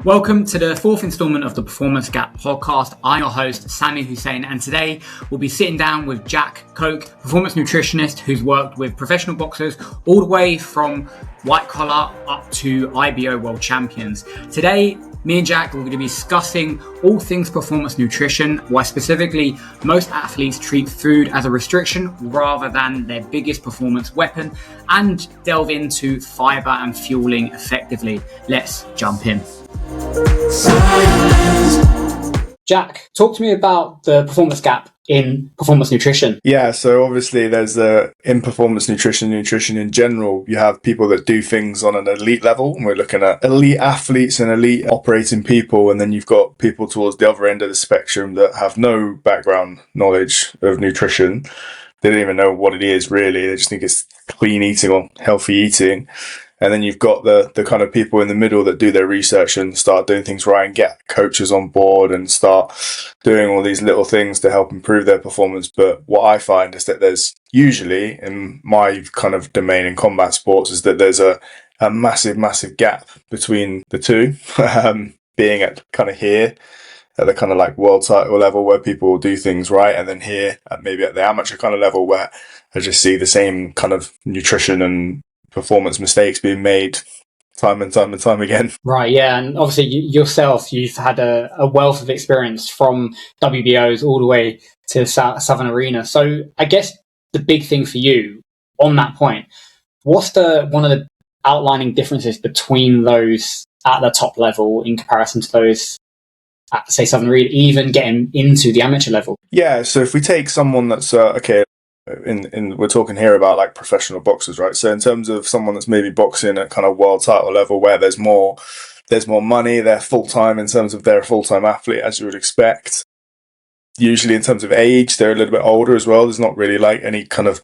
Welcome to the fourth installment of the Performance Gap podcast. I'm your host, Sami Hussein, and today we'll be sitting down with Jack Coak, performance nutritionist who's worked with professional boxers all the way from white collar up to IBO world champions. Today, me and Jack are going to be discussing all things performance nutrition, why specifically most athletes treat food as a restriction rather than their biggest performance weapon, and delve into fiber and fueling effectively. Let's jump in. Jack, talk to me about the performance gap in performance nutrition. Yeah, so obviously there's in performance nutrition in general, you have people that do things on an elite level, and we're looking at elite athletes and elite operating people, and then you've got people towards the other end of the spectrum that have no background knowledge of nutrition. They don't even know what it is really, they just think it's clean eating or healthy eating. And then you've got the kind of people in the middle that do their research and start doing things right and get coaches on board and start doing all these little things to help improve their performance. But what I find is that there's usually, in my kind of domain in combat sports, is that there's a massive gap between the two, being at kind of here at the kind of like world title level where people will do things right, and then here maybe at the amateur kind of level where I just see the same kind of nutrition and performance mistakes being made time and time again. Right, yeah, and obviously yourself, you've had a wealth of experience from WBOs all the way to Southern Arena. So I guess the big thing for you on that point, what's one of the outlining differences between those at the top level in comparison to those at, say, Southern Arena, even getting into the amateur level? Yeah, so if we take someone that's we're talking here about like professional boxers, right? So in terms of someone that's maybe boxing at kind of world title level where there's more money, they're full-time in terms of they're a full-time athlete, as you would expect. Usually in terms of age, they're a little bit older as well. There's not really like any kind of,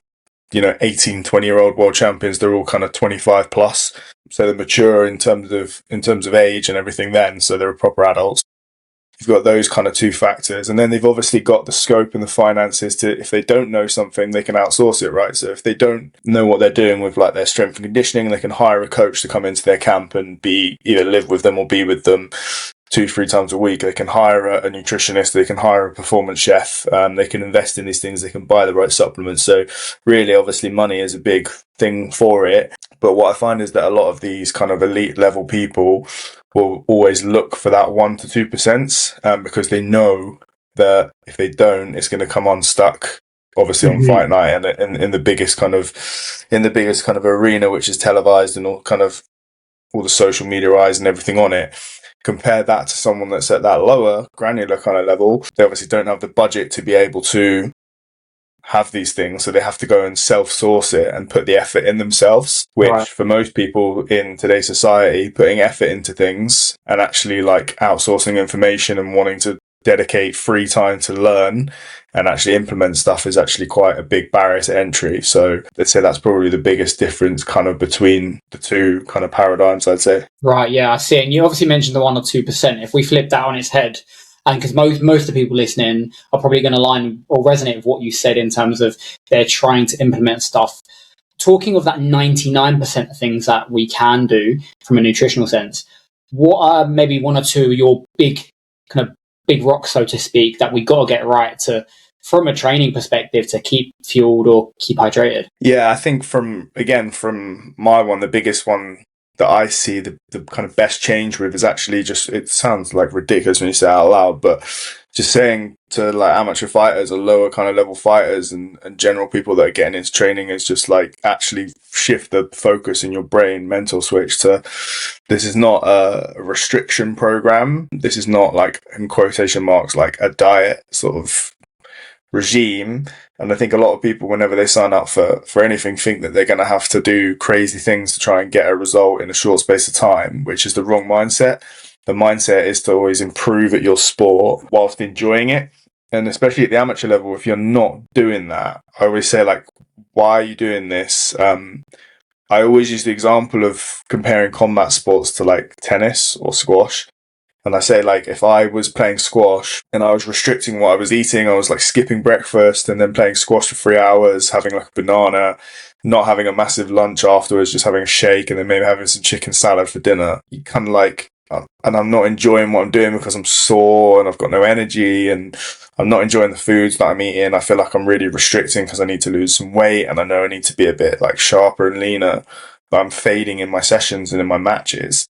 18, 20-year-old world champions. They're all kind of 25 plus. So they're mature in terms of age and everything then. So they're proper adults. You've got those kind of two factors. And then they've obviously got the scope and the finances to, if they don't know something, they can outsource it, right? So if they don't know what they're doing with like their strength and conditioning, they can hire a coach to come into their camp and either live with them or be with them 2-3 times a week. They can hire a nutritionist, they can hire a performance chef, they can invest in these things, they can buy the right supplements. So really, obviously money is a big thing for it. But what I find is that a lot of these kind of elite level people will always look for that 1% to 2%, because they know that if they don't, it's going to come unstuck, obviously on fight night and in the biggest kind of arena, which is televised and all the social media eyes and everything on it. Compare that to someone that's at that lower granular kind of level. They obviously don't have the budget to be able to have these things, so they have to go and self-source it and put the effort in themselves, which right. For most people in today's society, putting effort into things and actually like outsourcing information and wanting to dedicate free time to learn and actually implement stuff is actually quite a big barrier to entry. So let's say that's probably the biggest difference kind of between the two kind of paradigms, I'd say. Right, yeah, I see. And you obviously mentioned the 1 or 2%. If we flip that on its head, and because most of the people listening are probably going to align or resonate with what you said in terms of they're trying to implement stuff. Talking of that 99% of things that we can do from a nutritional sense, what are maybe 1 or 2 of your big rocks, so to speak, that we got to get right to, from a training perspective, to keep fueled or keep hydrated? Yeah, I think from my one, the biggest one that I see the kind of best change with is actually just, it sounds like ridiculous when you say it out loud, but just saying to like amateur fighters or lower kind of level fighters and general people that are getting into training is just like actually shift the focus in your brain, mental switch to, this is not a restriction program. This is not like, in quotation marks, like a diet sort of regime. And I think a lot of people, whenever they sign up for anything, think that they're going to have to do crazy things to try and get a result in a short space of time, which is the wrong mindset. The mindset is to always improve at your sport whilst enjoying it. And especially at the amateur level, if you're not doing that, I always say, like, why are you doing this? I always use the example of comparing combat sports to like tennis or squash. And I say, like, if I was playing squash and I was restricting what I was eating, I was like skipping breakfast and then playing squash for 3 hours, having like a banana, not having a massive lunch afterwards, just having a shake and then maybe having some chicken salad for dinner. You kind of like, and I'm not enjoying what I'm doing because I'm sore and I've got no energy and I'm not enjoying the foods that I'm eating. I feel like I'm really restricting because I need to lose some weight and I know I need to be a bit like sharper and leaner. But I'm fading in my sessions and in my matches.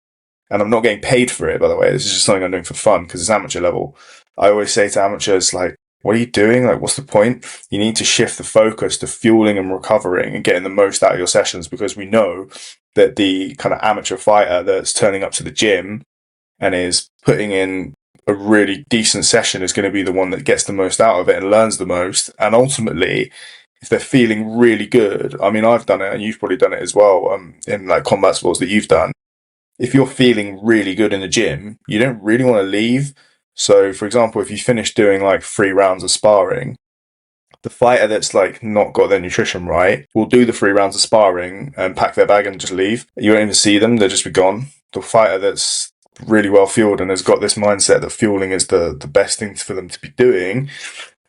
And I'm not getting paid for it, by the way. This is just something I'm doing for fun because it's amateur level. I always say to amateurs, like, what are you doing? Like, what's the point? You need to shift the focus to fueling and recovering and getting the most out of your sessions, because we know that the kind of amateur fighter that's turning up to the gym and is putting in a really decent session is going to be the one that gets the most out of it and learns the most. And ultimately, if they're feeling really good, I mean, I've done it and you've probably done it as well, in like combat sports that you've done. If you're feeling really good in the gym, you don't really want to leave. So, for example, if you finish doing like 3 rounds of sparring, the fighter that's like not got their nutrition right will do the 3 rounds of sparring and pack their bag and just leave. You won't even see them; they'll just be gone. The fighter that's really well fueled and has got this mindset that fueling is the best thing for them to be doing,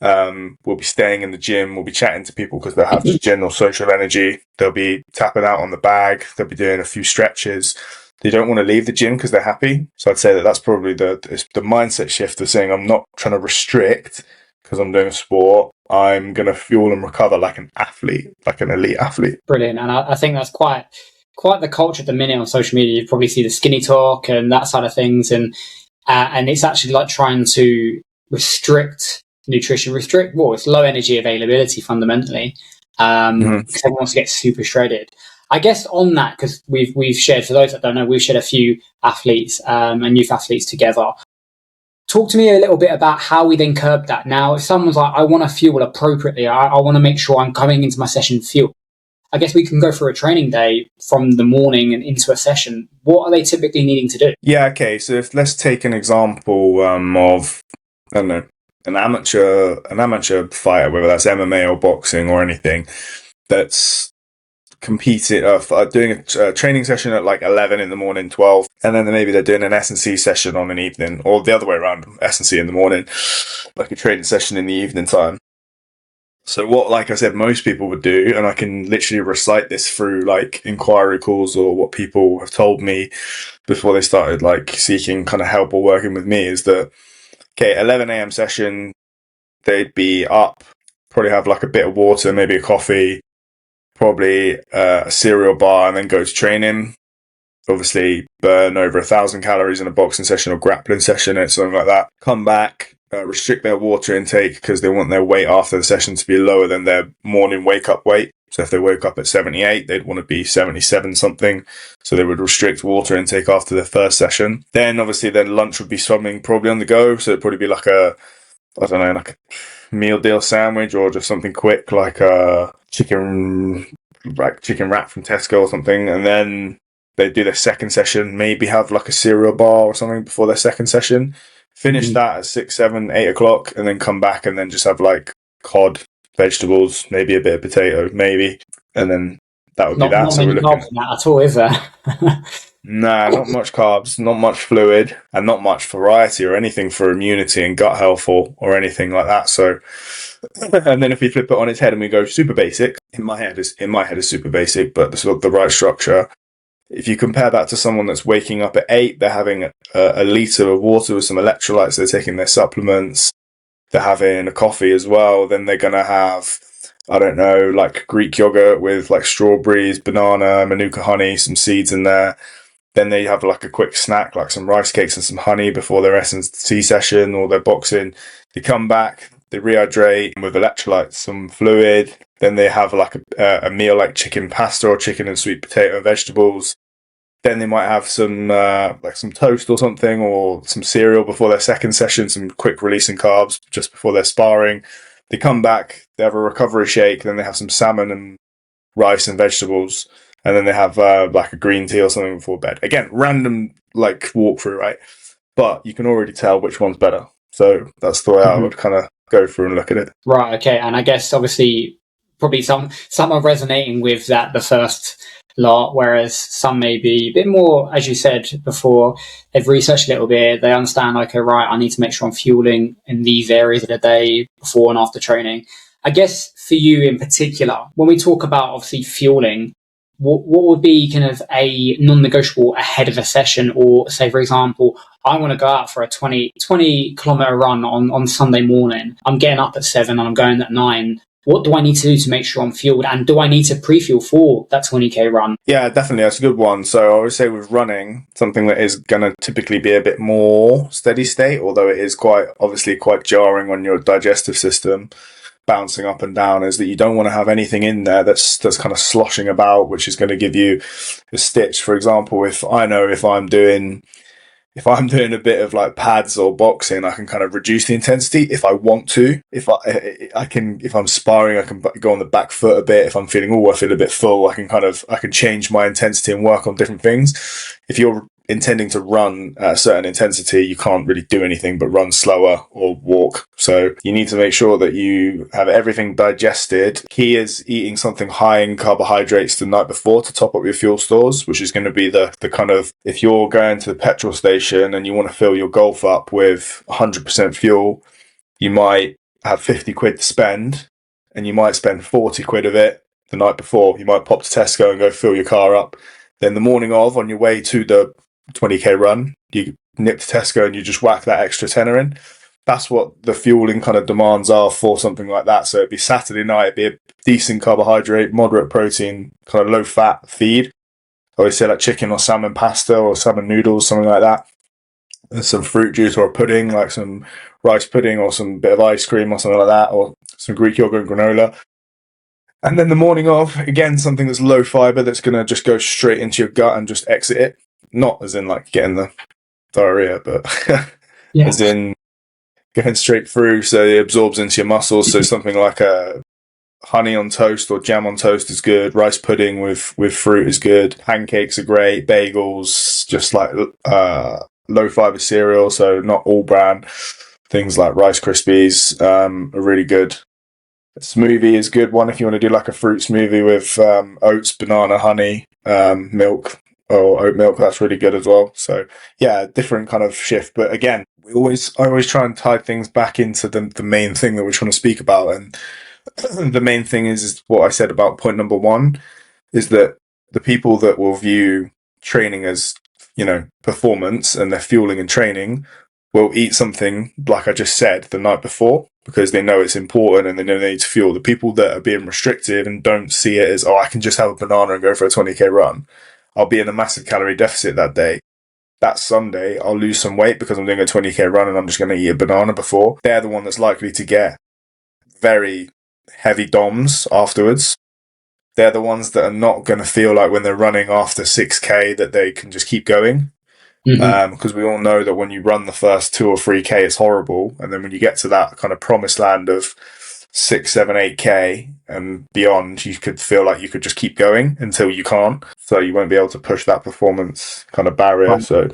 will be staying in the gym, will be chatting to people because they'll have just general social energy. They'll be tapping out on the bag. They'll be doing a few stretches. They don't want to leave the gym because they're happy. So I'd say that that's probably the mindset shift of saying I'm not trying to restrict because I'm doing a sport. I'm going to fuel and recover like an athlete, like an elite athlete. Brilliant. And I think that's quite the culture at the minute on social media. You probably see the skinny talk and that side of things. And it's actually like trying to restrict nutrition, it's low energy availability fundamentally. Because everyone wants to get super shredded. I guess on that, because we've shared, for those that don't know, we've shared a few athletes and youth athletes together. Talk to me a little bit about how we then curb that. Now, if someone's like, I want to fuel appropriately, I want to make sure I'm coming into my session fueled. I guess we can go through a training day from the morning and into a session. What are they typically needing to do? Yeah, okay. So let's take an example of, I don't know, an amateur fighter, whether that's MMA or boxing or anything, that's competing, doing a training session at like 11 in the morning, 12, and then maybe they're doing an S&C session on an evening, or the other way around, S&C in the morning, like a training session in the evening time. So what, like I said, most people would do, and I can literally recite this through like inquiry calls or what people have told me before they started like seeking kind of help or working with me, is that, okay, 11 a.m. session, they'd be up, probably have like a bit of water, maybe a coffee, probably a cereal bar, and then go to training. Obviously, burn over 1,000 calories in a boxing session or grappling session or something like that. Come back, restrict their water intake because they want their weight after the session to be lower than their morning wake-up weight. So if they woke up at 78, they'd want to be 77 something. So they would restrict water intake after their first session. Then obviously lunch would be something probably on the go. So it'd probably be like a meal deal sandwich or just something quick like a chicken wrap from Tesco or something. And then they do their second session, maybe have like a cereal bar or something before their second session. Finish that at 6, 7, 8 o'clock, and then come back and then just have like cod, vegetables, maybe a bit of potato, maybe, and then that would be that. Not many carbs in that at all, is there? Nah, not much carbs, not much fluid, and not much variety or anything for immunity and gut health or anything like that. So, and then if we flip it on its head and we go super basic, in my head is super basic, but the right structure. If you compare that to someone that's waking up at 8, they're having a litre of water with some electrolytes, they're taking their supplements, they're having a coffee as well, then they're going to have, I don't know, like Greek yogurt with like strawberries, banana, manuka honey, some seeds in there. Then they have like a quick snack, like some rice cakes and some honey before their S&C session or their boxing. They come back, they rehydrate with electrolytes, some fluid. Then they have like a meal like chicken pasta or chicken and sweet potato and vegetables. Then they might have some like some toast or something or some cereal before their second session, some quick releasing carbs just before their sparring. They come back, they have a recovery shake, then they have some salmon and rice and vegetables, and then they have like a green tea or something before bed. Again, random like walkthrough, right? But you can already tell which one's better. So that's the way I would kind of go through and look at it. Right, okay. And I guess obviously probably some are resonating with that, the first lot, whereas some may be a bit more, as you said before, they've researched a little bit, they understand, okay, right, I need to make sure I'm fueling in these areas of the day before and after training. I guess for you in particular, when we talk about obviously fueling, what would be kind of a non-negotiable ahead of a session? Or say, for example, I want to go out for a 20 kilometer run on Sunday morning. I'm getting up at 7 and I'm going at 9. What do I need to do to make sure I'm fueled? And do I need to pre-fuel for that 20k run? Yeah, definitely. That's a good one. So I would say with running, something that is going to typically be a bit more steady state, although it is obviously quite jarring on your digestive system, bouncing up and down, is that you don't want to have anything in there that's kind of sloshing about, which is going to give you a stitch. For example, if I'm doing a bit of like pads or boxing, I can kind of reduce the intensity if I want to. If I'm sparring, I can go on the back foot a bit. If I'm feeling, I feel a bit full, I can change my intensity and work on different things. If you're intending to run at a certain intensity, you can't really do anything but run slower or walk. So you need to make sure that you have everything digested. Key is eating something high in carbohydrates the night before to top up your fuel stores, which is going to be the kind of, if you're going to the petrol station and you want to fill your Golf up with 100% fuel, you might have 50 quid to spend and you might spend 40 quid of it the night before. You might pop to Tesco and go fill your car up. Then the morning of, on your way to the 20k run, you nip to Tesco and you just whack that extra tenner in. That's what the fueling kind of demands are for something like that. So it'd be Saturday night, it'd be a decent carbohydrate, moderate protein, kind of low fat feed. I always say like chicken or salmon pasta or salmon noodles, something like that. And some fruit juice or a pudding, like some rice pudding or some bit of ice cream or something like that, or some Greek yogurt and granola. And then the morning of, again, something that's low fiber that's going to just go straight into your gut and just exit it. Not as in like getting the diarrhea, but as in going straight through so it absorbs into your muscles. So something like a honey on toast or jam on toast is good. Rice pudding with fruit is good. Pancakes are great. Bagels, just like low fiber cereal, so not all bran. Things like Rice Krispies are really good. A smoothie is a good one if you want to do like a fruit smoothie with oats, banana, honey, milk, or oat milk. That's really good as well. So yeah, different kind of shift. But again, I always try and tie things back into the main thing that we're trying to speak about. And the main thing is what I said about point number one, is that the people that will view training as, performance and their fueling and training will eat something, like I just said, the night before, because they know it's important and they know they need to fuel. The people that are being restrictive and don't see it as, I can just have a banana and go for a 20k run, I'll be in a massive calorie deficit that day. That Sunday, I'll lose some weight because I'm doing a 20k run and I'm just going to eat a banana before. They're the one that's likely to get very heavy DOMs afterwards. They're the ones that are not going to feel like when they're running after 6k that they can just keep going. Because we all know that when you run the first 2 or 3k, it's horrible. And then when you get to that kind of promised land of 6, 7, 8k and beyond, you could feel like you could just keep going until you can't. So you won't be able to push that performance kind of barrier. So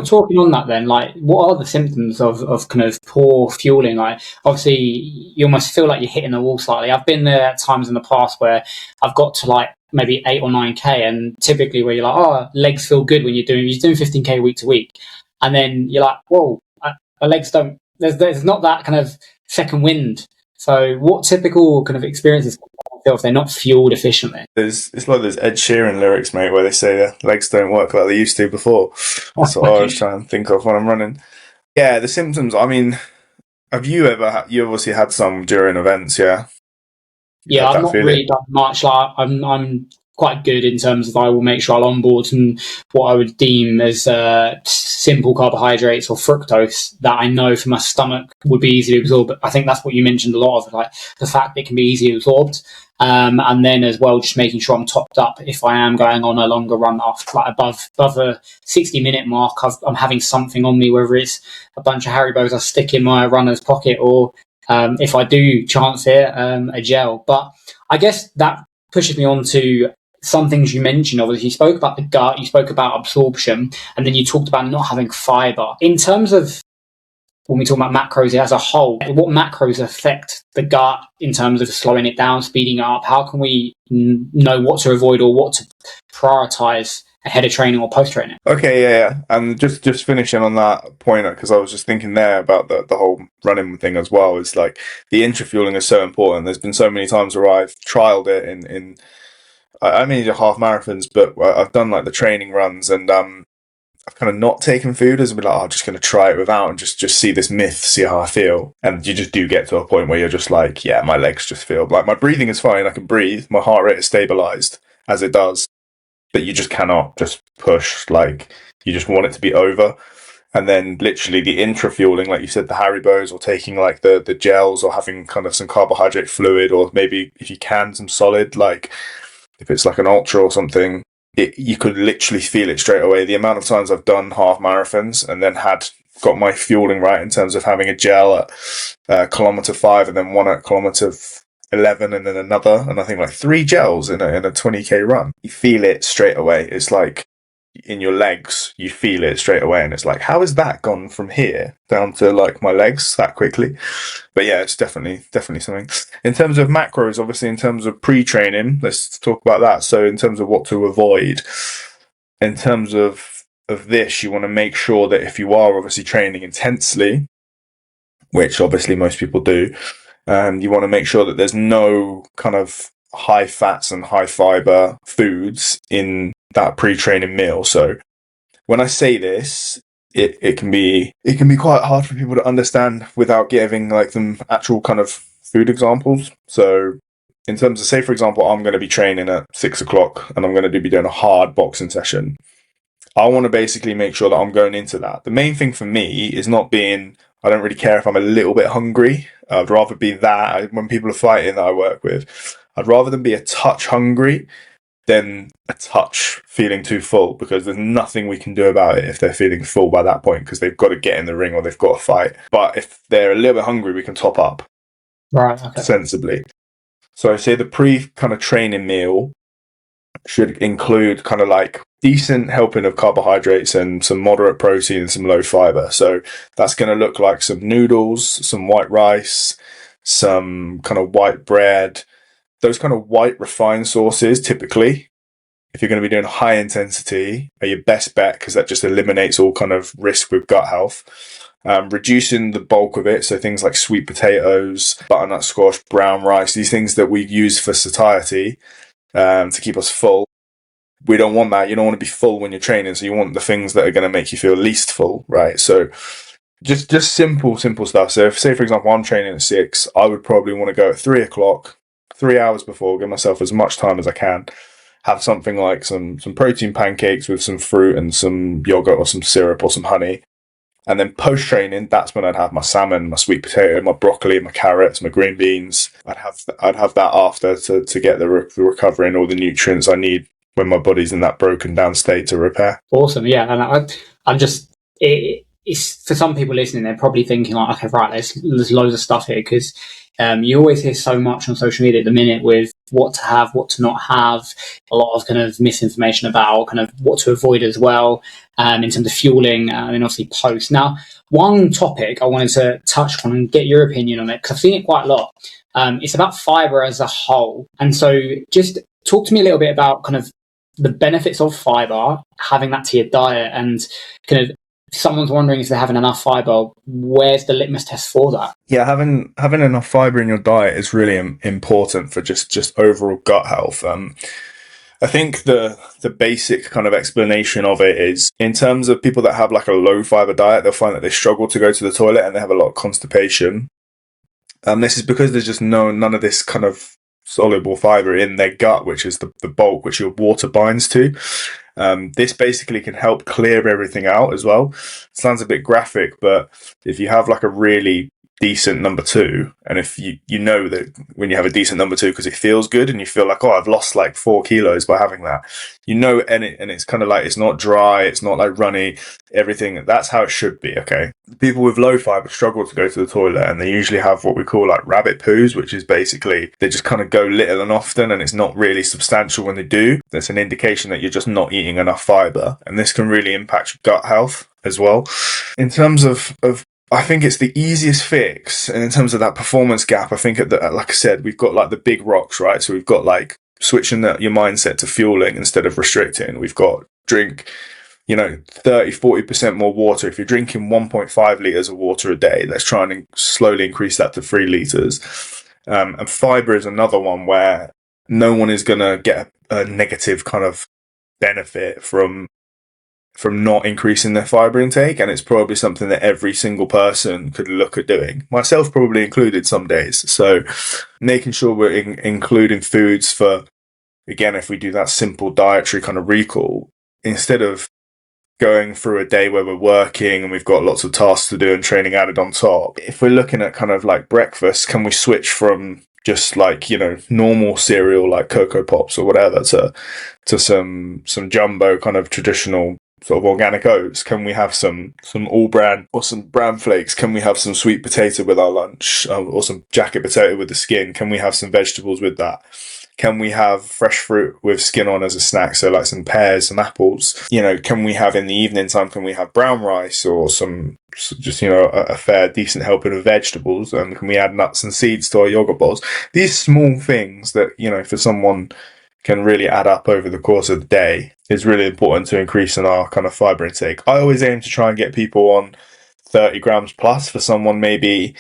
talking on that then, like, what are the symptoms of kind of poor fueling? Like, obviously, you almost feel like you're hitting the wall slightly. I've been there at times in the past where I've got to like maybe 8 or 9k, and typically where you're like, legs feel good when you're doing 15k week to week, and then you're like, whoa, my legs don't. There's not that kind of second wind. So, what typical kind of experiences feel if they're not fueled efficiently? It's like those Ed Sheeran lyrics, mate, where they say their legs don't work like they used to before. That's what I always try and think of when I'm running. Yeah, the symptoms. I mean, have you ever? You obviously had some during events, yeah. Yeah, I've not really done much. Like, I'm quite good in terms of I will make sure I'll onboard some what I would deem as simple carbohydrates or fructose that I know for my stomach would be easily absorbed. But I think that's what you mentioned a lot of, like the fact that it can be easily absorbed. And then as well, just making sure I'm topped up if I am going on a longer run after like above a 60-minute mark. I'm having something on me, whether it's a bunch of Haribos I stick in my runner's pocket or if I do chance it, a gel. But I guess that pushes me on to some things you mentioned. Obviously, you spoke about the gut, you spoke about absorption, and then you talked about not having fiber. In terms of when we talk about macros as a whole, what macros affect the gut in terms of slowing it down, speeding it up? How can we know what to avoid or what to prioritize ahead of training or post training? Okay, yeah. And just finishing on that point, because I was just thinking there about the whole running thing as well. Is like the intrafueling is so important. There's been so many times where I've trialed it in I mainly do half marathons, but I've done like the training runs, and I've kind of not taken food as I've been like, oh, I'm just going to try it without and just see this myth, see how I feel. And you just do get to a point where you're just like, yeah, my legs just feel like my breathing is fine. I can breathe. My heart rate is stabilized as it does, but you just cannot just push. Like, you just want it to be over. And then literally the intra-fueling, like you said, the Haribos, or taking like the gels, or having kind of some carbohydrate fluid, or maybe if you can, some solid, like if it's like an ultra or something, you could literally feel it straight away. The amount of times I've done half marathons and then got my fueling right in terms of having a gel at kilometer 5 and then one at kilometer 11 and then another, and I think like 3 gels in a 20k run. You feel it straight away. It's like in your legs, you feel it straight away, and it's like, how has that gone from here down to like my legs that quickly? But yeah, it's definitely something. In terms of macros, obviously, in terms of pre-training, let's talk about that. So in terms of what to avoid, in terms of this, you want to make sure that if you are obviously training intensely, which obviously most people do, you want to make sure that there's no kind of high fats and high fiber foods in that pre-training meal. So when I say this, it can be quite hard for people to understand without giving like them actual kind of food examples. So in terms of, say for example, I'm going to be training at 6 o'clock and I'm going to be doing a hard boxing session. I want to basically make sure that I'm going into that. The main thing for me is not being, I don't really care if I'm a little bit hungry. I'd rather be that when people are fighting that I work with. I'd rather than be a touch hungry than a touch feeling too full, because there's nothing we can do about it if they're feeling full by that point, because they've got to get in the ring or they've got to fight. But if they're a little bit hungry, we can top up sensibly. So I say the kind of training meal should include kind of like decent helping of carbohydrates and some moderate protein and some low fiber. So that's going to look like some noodles, some white rice, some kind of white bread. Those kind of white refined sauces, typically, if you're going to be doing high intensity, are your best bet, because that just eliminates all kind of risk with gut health. Reducing the bulk of it, so things like sweet potatoes, butternut squash, brown rice, these things that we use for satiety to keep us full. We don't want that. You don't want to be full when you're training, so you want the things that are going to make you feel least full, right? So just simple stuff. So if, say for example, I'm training at 6, I would probably want to go at 3 o'clock, 3 hours before, give myself as much time as I can, have something like some protein pancakes with some fruit and some yogurt or some syrup or some honey. And then post-training, that's when I'd have my salmon, my sweet potato, my broccoli, my carrots, my green beans. I'd have that after to get the recovery and all the nutrients I need when my body's in that broken down state to repair. Awesome, yeah. And I'm just, it's for some people listening, they're probably thinking like, okay, right, there's loads of stuff here, because you always hear so much on social media at the minute with what to have, what to not have, a lot of kind of misinformation about kind of what to avoid as well, in terms of fueling, and obviously post. Now, one topic I wanted to touch on and get your opinion on it, because I've seen it quite a lot. It's about fiber as a whole. And so just talk to me a little bit about kind of the benefits of fiber, having that to your diet, and kind of, if someone's wondering if they're having enough fiber, where's the litmus test for that? Yeah, having enough fiber in your diet is really important for just overall gut health. I think the basic kind of explanation of it is, in terms of people that have like a low fiber diet, they'll find that they struggle to go to the toilet and they have a lot of constipation. This is because there's just none of this kind of soluble fiber in their gut, which is the bulk which your water binds to. This basically can help clear everything out as well. Sounds a bit graphic, but if you have like a really decent number 2, and if you know that when you have a decent number 2 because it feels good and you feel like, oh, I've lost like 4 kilos by having that, you know, and it's kind of like, it's not dry, it's not like runny, everything, that's how it should be. Okay, people with low fiber struggle to go to the toilet, and they usually have what we call like rabbit poos, which is basically they just kind of go little and often, and it's not really substantial when they do. That's an indication that you're just not eating enough fiber, and this can really impact your gut health as well. In terms of I think it's the easiest fix, and in terms of that performance gap, I think like I said, we've got like the big rocks, right? So we've got like switching your mindset to fueling instead of restricting. We've got drink, 30-40% more water. If you're drinking 1.5 litres of water a day, let's try and slowly increase that to 3 litres. And fibre is another one where no one is going to get a negative kind of benefit from not increasing their fiber intake, and it's probably something that every single person could look at doing, myself probably included some days. So making sure we're including foods for, again, if we do that simple dietary kind of recall, instead of going through a day where we're working and we've got lots of tasks to do and training added on top, if we're looking at kind of like breakfast, can we switch from just like, normal cereal like Cocoa Pops or whatever to some jumbo kind of traditional sort of organic oats? Can we have some all bran or some bran flakes? Can we have some sweet potato with our lunch, or some jacket potato with the skin? Can we have some vegetables with that? Can we have fresh fruit with skin on as a snack? So like some pears, some apples. Can we have in the evening time, can we have brown rice or just, a fair, decent helping of vegetables? And can we add nuts and seeds to our yogurt bowls? These small things that, for someone can really add up over the course of the day is really important to increase in our kind of fiber intake. I always aim to try and get people on 30 grams plus. For someone maybe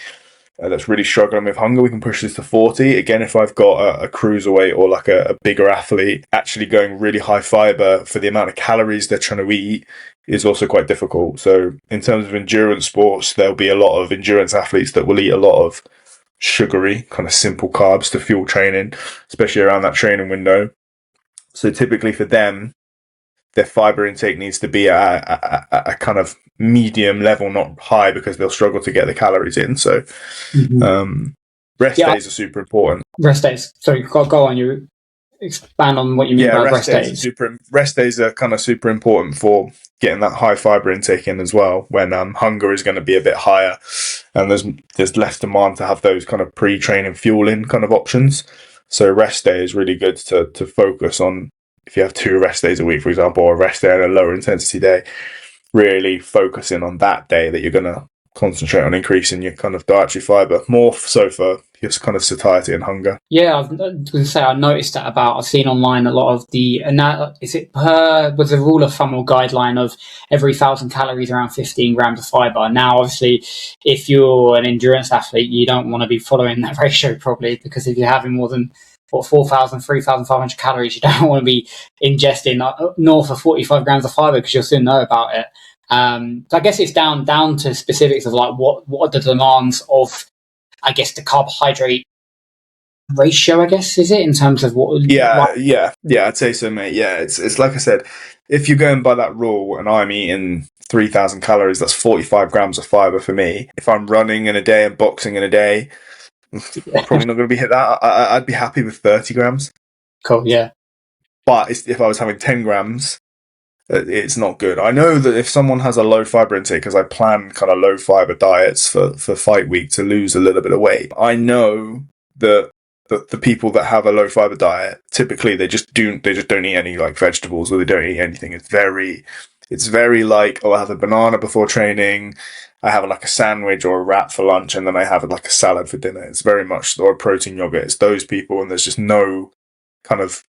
that's really struggling with hunger, we can push this to 40. Again, if I've got a cruiserweight or like a bigger athlete, actually going really high fiber for the amount of calories they're trying to eat is also quite difficult. So in terms of endurance sports, there'll be a lot of endurance athletes that will eat a lot of sugary, kind of simple carbs to fuel training, especially around that training window. So typically for them, their fiber intake needs to be at a kind of medium level, not high, because they'll struggle to get the calories in. So rest days are super important. Rest days. Sorry, go on. You expand on what you mean by rest days. Rest days are kind of super important for getting that high fiber intake in as well, when hunger is going to be a bit higher and there's less demand to have those kind of pre-training fueling kind of options. So rest day is really good to focus on. If you have 2 rest days a week, for example, or a rest day and a lower intensity day, really focusing on that day that you're going to concentrate on increasing your kind of dietary fiber, more so for your kind of satiety and hunger. Yeah, I was going to say, I noticed that I've seen online a lot of and that, was a rule of thumb or guideline of every 1,000 calories around 15 grams of fiber. Now, obviously, if you're an endurance athlete, you don't want to be following that ratio probably, because if you're having more than 4,000, 3,500 calories, you don't want to be ingesting north of 45 grams of fiber, because you'll soon know about it. So I guess it's down to specifics of like what are the demands of, I guess, the carbohydrate ratio, I guess, is it, in terms of what? Yeah, I'd say so, mate. Yeah, it's like I said, if you're going by that rule and I'm eating 3,000 calories, that's 45 grams of fiber for me. If I'm running in a day and boxing in a day, I'm probably not going to be hit that. I'd be happy with 30 grams. Cool, yeah. But if I was having 10 grams, it's not good. I know that if someone has a low fiber intake, because I plan kind of low fiber diets for fight week to lose a little bit of weight, I know that the people that have a low fiber diet, typically they just don't eat any like vegetables, or they don't eat anything. It's very like, I have a banana before training, I have like a sandwich or a wrap for lunch, and then I have like a salad for dinner. It's very much, or a protein yogurt. It's those people, and there's just no kind of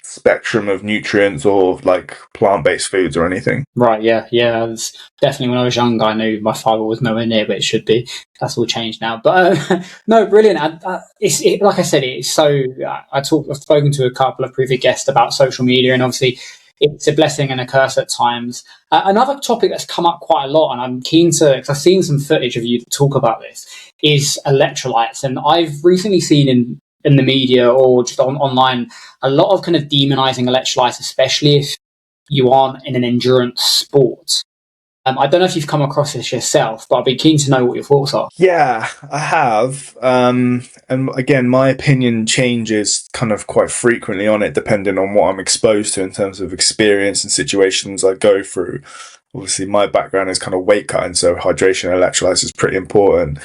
spectrum of nutrients or like plant-based foods or anything. Right, yeah. It's definitely, when I was younger, I knew my fiber was nowhere near, but it should be. That's all changed now. But no, brilliant. Like I said, it's so. I've spoken to a couple of previous guests about social media, and obviously, it's a blessing and a curse at times. Another topic that's come up quite a lot, and I'm keen to, because I've seen some footage of you talk about this, is electrolytes. And I've recently seen in the media or just online a lot of kind of demonizing electrolytes, especially if you aren't in an endurance sport. I don't know if you've come across this yourself, but I'd be keen to know what your thoughts are. Yeah, I have. And again, my opinion changes kind of quite frequently on it, depending on what I'm exposed to in terms of experience and situations I go through. Obviously, my background is kind of weight cutting, so hydration and electrolytes is pretty important.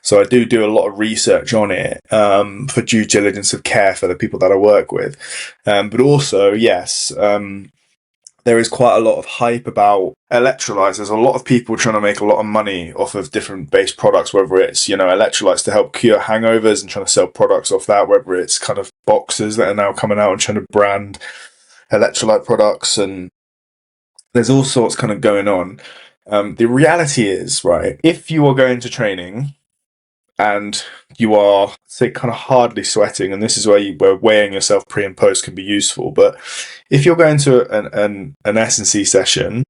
So I do a lot of research on it for due diligence of care for the people that I work with. But also, yes, there is quite a lot of hype about electrolytes. There's a lot of people trying to make a lot of money off of different base products, whether it's, electrolytes to help cure hangovers and trying to sell products off that, whether it's kind of boxers that are now coming out and trying to brand electrolyte products, and there's all sorts kind of going on. The reality is, right, if you are going to training and you are, say, kind of hardly sweating, and this is where weighing yourself pre and post can be useful. But if you're going to an S&C session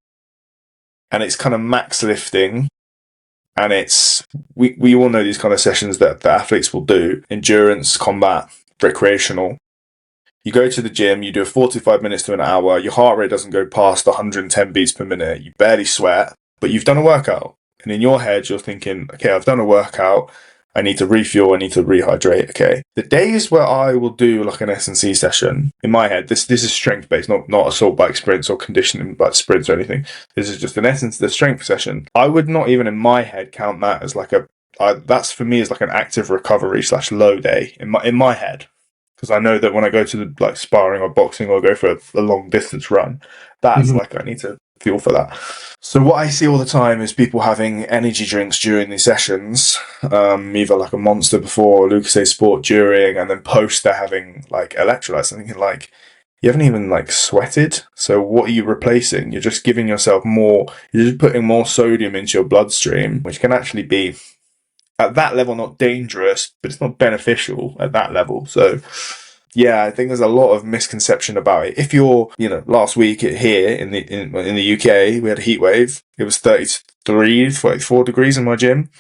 and it's kind of max lifting, and we all know these kind of sessions that athletes will do: endurance, combat, recreational. You go to the gym, you do 45 minutes to an hour, your heart rate doesn't go past 110 beats per minute, you barely sweat, but you've done a workout. And in your head, you're thinking, okay, I've done a workout, I need to refuel, I need to rehydrate, okay. The days where I will do like an S&C session, in my head, this is strength-based, not assault bike sprints or conditioning bike sprints or anything. This is just the strength session. I would not even in my head count that as like that's for me is like an active recovery / low day in my head. Because I know that when I go to the like sparring or boxing or go for a long distance run, that's like I need to fuel for that. So what I see all the time is people having energy drinks during these sessions, either like a Monster before, Lucozade Sport during, and then post they're having like electrolytes. I'm thinking like, you haven't even like sweated. So what are you replacing? You're just giving yourself more, you're just putting more sodium into your bloodstream, which can actually be at that level not dangerous, but it's not beneficial at that level. So yeah, I think there's a lot of misconception about it. If you're, last week here in the UK, we had a heat wave. It was 33, 34 degrees in my gym.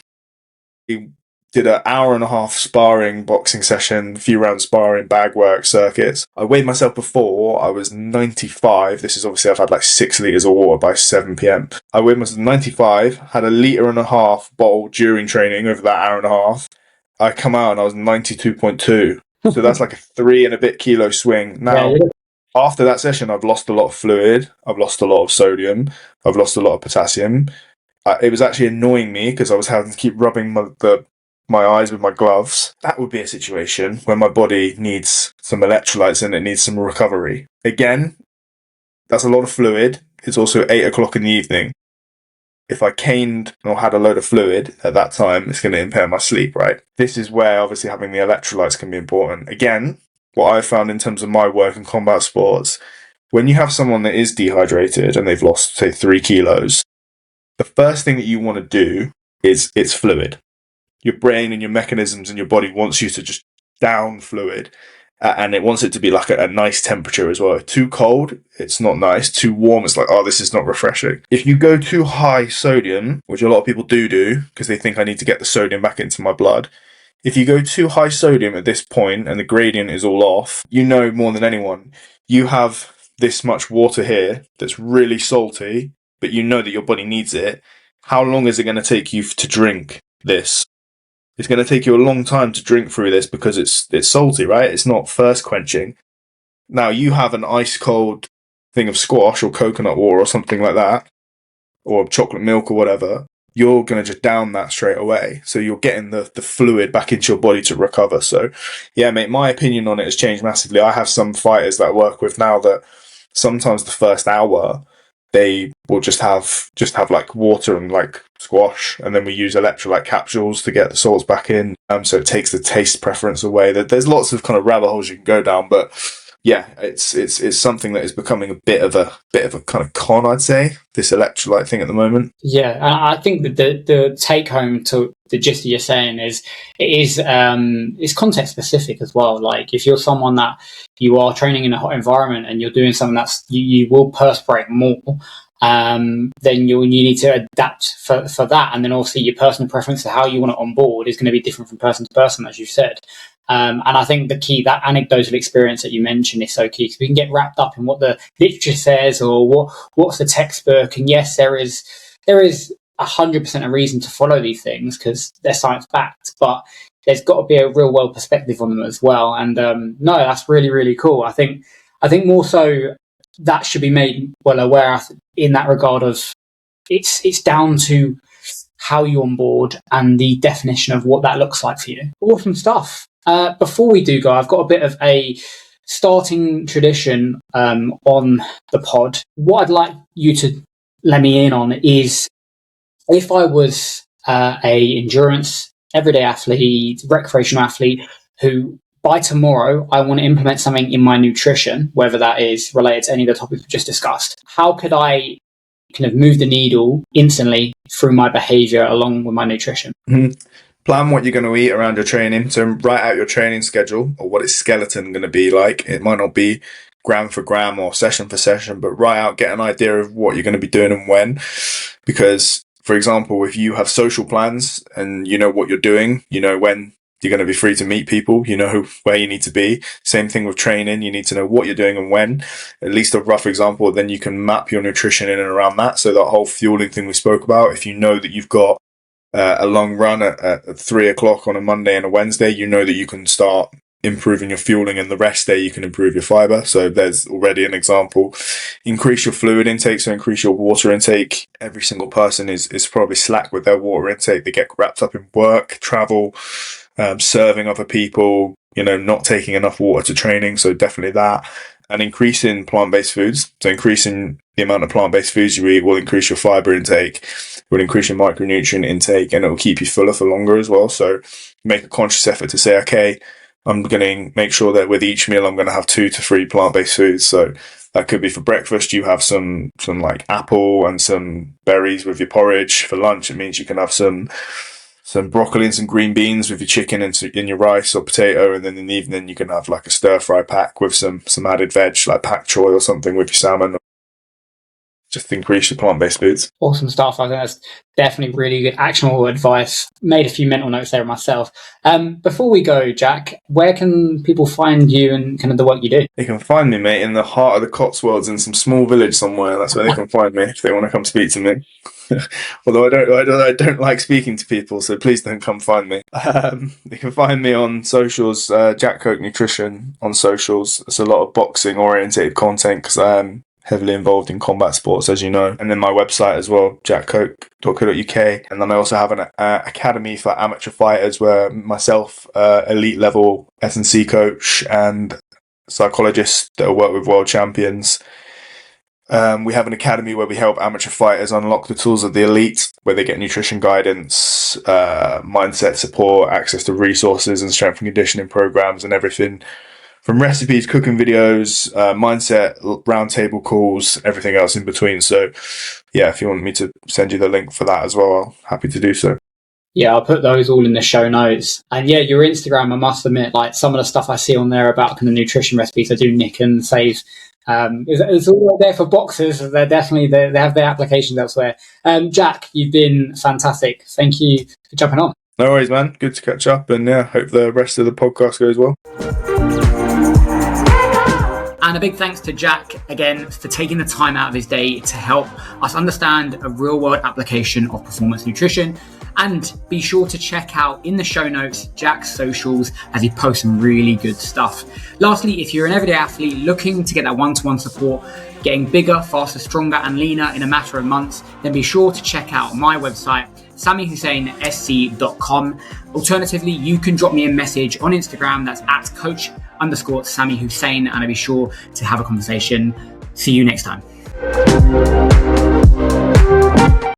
We did an hour and a half sparring boxing session, a few rounds sparring, bag work, circuits. I weighed myself before, I was 95. This is obviously, I've had like 6 litres of water by 7 p.m. I weighed myself 95, had a litre and a half bottle during training over that hour and a half. I come out and I was 92.2. So that's like a 3 and a bit kilo swing. Now, after that session, I've lost a lot of fluid. I've lost a lot of sodium. I've lost a lot of potassium. It was actually annoying me because I was having to keep rubbing my eyes with my gloves. That would be a situation where my body needs some electrolytes and it needs some recovery. Again, that's a lot of fluid. It's also 8 o'clock in the evening. If I caned or had a load of fluid at that time, it's going to impair my sleep, right? This is where obviously having the electrolytes can be important. Again, what I've found in terms of my work in combat sports, when you have someone that is dehydrated and they've lost, say, 3 kilos, the first thing that you want to do is it's fluid. Your brain and your mechanisms and your body wants you to just down fluid. And it wants it to be like a nice temperature as well. Too cold, it's not nice. Too warm, it's like, oh, this is not refreshing. If you go too high sodium, which a lot of people do because they think I need to get the sodium back into my blood. If you go too high sodium at this point and the gradient is all off, you know more than anyone, you have this much water here that's really salty, but you know that your body needs it. How long is it going to take you to drink this? It's going to take you a long time to drink through this because it's salty, right? It's not thirst quenching. Now you have an ice cold thing of squash or coconut water or something like that, or chocolate milk or whatever. You're going to just down that straight away. So you're getting the fluid back into your body to recover. So yeah, mate, my opinion on it has changed massively. I have some fighters that I work with now that sometimes the first hour they will just have like water and like squash, and then we use electrolyte capsules to get the salts back in. So it takes the taste preference away. There's lots of kind of rabbit holes you can go down, but yeah, it's something that is becoming a bit of a kind of con, I'd say, this electrolyte thing at the moment. Yeah, and I think that the take home to the gist that you're saying is it's context specific as well. Like if you're someone that you are training in a hot environment and you're doing something that's you will perspirate more, then you need to adapt for that. And then also your personal preference to how you want it on board is going to be different from person to person, as you said. And I think that anecdotal experience that you mentioned is so key, because we can get wrapped up in what the literature says or what's the textbook. And yes, there is 100% a reason to follow these things because they're science backed, but there's got to be a real world perspective on them as well. And no, that's really, really cool. I think more so that should be made well aware in that regard of it's down to how you're on board and the definition of what that looks like for you. Awesome stuff. Before we do go, I've got a bit of a starting tradition on the pod. What I'd like you to let me in on is if I was a endurance, everyday athlete, recreational athlete who by tomorrow I want to implement something in my nutrition, whether that is related to any of the topics we just discussed, how could I kind of move the needle instantly through my behavior along with my nutrition? Mm-hmm. Plan what you're going to eat around your training. So write out your training schedule or what its skeleton going to be like. It might not be gram for gram or session for session, but write out, get an idea of what you're going to be doing and when. Because, for example, if you have social plans and you know what you're doing, you know when you're going to be free to meet people, you know where you need to be. Same thing with training. You need to know what you're doing and when, at least a rough example. Then you can map your nutrition in and around that. So that whole fueling thing we spoke about, if you know that you've got a long run at 3 o'clock on a Monday and a Wednesday, you know that you can start improving your fueling, and the rest day you can improve your fiber. So there's already an example. Increase your fluid intake, so increase your water intake. Every single person is probably slack with their water intake. They get wrapped up in work, travel, serving other people, not taking enough water to training. So definitely that. And increasing plant-based foods. So increasing the amount of plant-based foods you eat will increase your fiber intake, will increase your micronutrient intake, and it will keep you fuller for longer as well. So make a conscious effort to say, okay, I'm going to make sure that with each meal I'm going to have 2 to 3 plant-based foods. So that could be for breakfast, you have some like apple and some berries with your porridge. For lunch, it means you can have some broccoli and some green beans with your chicken and in your rice or potato. And then in the evening, you can have like a stir-fry pack with some added veg, like pak choy or something with your salmon. Just increase your plant-based foods. Awesome stuff. I think that's definitely really good actionable advice. Made a few mental notes there myself. Before we go, Jack, where can people find you and kind of the work you do? They can find me, mate, in the heart of the Cotswolds in some small village somewhere. That's where they can find me if they want to come speak to me. Although I don't like speaking to people, so please don't come find me. You can find me on socials, Jack Coak Nutrition on socials. It's a lot of boxing orientated content because I am heavily involved in combat sports, as you know. And then my website as well, jackcoak.co.uk. And then I also have an academy for amateur fighters where myself, elite level S&C coach and psychologist that work with world champions. We have an academy where we help amateur fighters unlock the tools of the elite, where they get nutrition guidance, mindset support, access to resources and strength and conditioning programs and everything from recipes, cooking videos, mindset, roundtable calls, everything else in between. So yeah, if you want me to send you the link for that as well, I'm happy to do so. Yeah, I'll put those all in the show notes. And yeah, your Instagram, I must admit, like some of the stuff I see on there about kind of nutrition recipes, I do nick and save. It's all there for boxers. They're definitely, they have their applications elsewhere. Jack, you've been fantastic. Thank you for jumping on. No worries, man. Good to catch up. And yeah, hope the rest of the podcast goes well. And a big thanks to Jack again for taking the time out of his day to help us understand a real world application of performance nutrition. And be sure to check out in the show notes Jack's socials as he posts some really good stuff. Lastly, if you're an everyday athlete looking to get that one-to-one support, getting bigger, faster, stronger and leaner in a matter of months, then be sure to check out my website, SammyHusseinSC.com. Alternatively, you can drop me a message on Instagram, that's @coach_Sammy Hussein, and I'll be sure to have a conversation. See you next time.